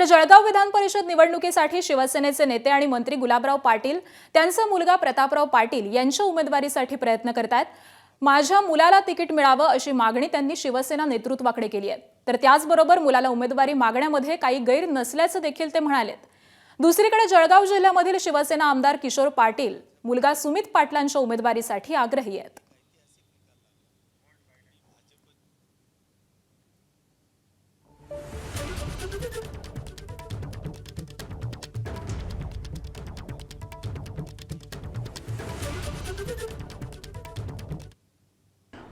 जळगाव विधान परिषद निवडणुकीसाठी शिवसेनेचे नेते आणि मंत्री गुलाबराव पाटील त्यांचा मुलगा प्रतापराव पाटील यांच्या उमेदवारीसाठी प्रयत्न करतात। माझ्या मुलाला तिकीट मिळावं अशी मागणी त्यांनी शिवसेना नेतृत्वाकडे केली आहे। तर त्याचबरोबर मुलाला उमेदवारी मागण्यामध्ये काही गैर नसल्याचं देखील ते म्हणालेत। दुसरीकडे जळगाव जिल्ह्यामधील शिवसेना आमदार किशोर पाटील मुलगा सुमित पाटलांच्या उमेदवारीसाठी आग्रही आहेत।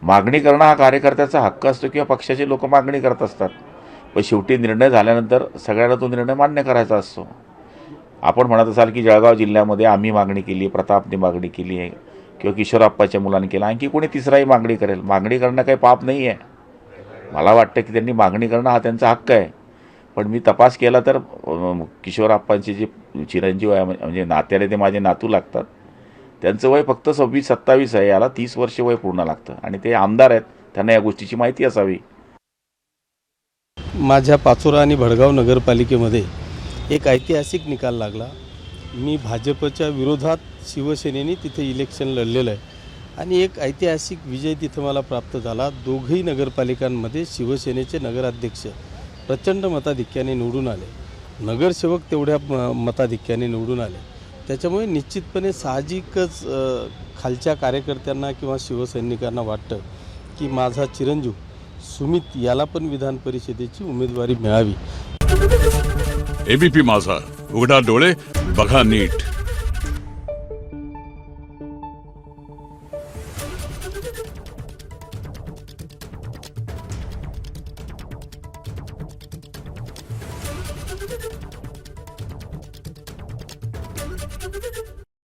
मागणी करणं हा कार्यकर्त्याचा हक्क असतो किंवा पक्षाचे लोक मागणी करत असतात, पण शेवटी निर्णय झाल्यानंतर सगळ्यांना तो निर्णय मान्य करायचा असतो। आपण म्हणत असाल की जळगाव जिल्ह्यामध्ये आम्ही मागणी केली, प्रतापने मागणी केली आहे किंवा किशोरप्पाच्या मुलांनी केलं, आणखी कोणी तिसराही मागणी करेल। मागणी करणं काही पाप नाही आहे। मला वाटतं की त्यांनी मागणी करणं हा त्यांचा हक्क आहे। पण मी तपास केला तर किशोरप्पांचे जे चिरंजीव आहे म्हणजे नात्याने ते माझे नातू लागतात, त्यांचं वय फक्त 26-27 आहे। याला 30 वर्ष वय पूर्ण लागतं आणि ते आमदार आहेत, त्यांना या गोष्टीची माहिती असावी। माझ्या पाचोरा आणि भडगाव नगरपालिकेमध्ये एक ऐतिहासिक निकाल लागला। मी भाजपच्या विरोधात शिवसेनेने तिथे इलेक्शन लढलेलं आहे आणि एक ऐतिहासिक विजय तिथे मला प्राप्त झाला। दोघही नगरपालिकांमध्ये शिवसेनेचे नगराध्यक्ष प्रचंड मताधिक्याने निवडून आले, नगरसेवक तेवढ्या मताधिक्याने निवडून आले। त्याच्यामुळे निश्चितपणे साहजिकच खालच्या कार्यकर्त्यांना किंवा शिवसैनिकांना वाटतं की माझा चिरंजीव सुमित याला पण विधान परिषदेची उमेदवारी मिळावी। एबीपी माझा, उघडा डोळे बघा नीट।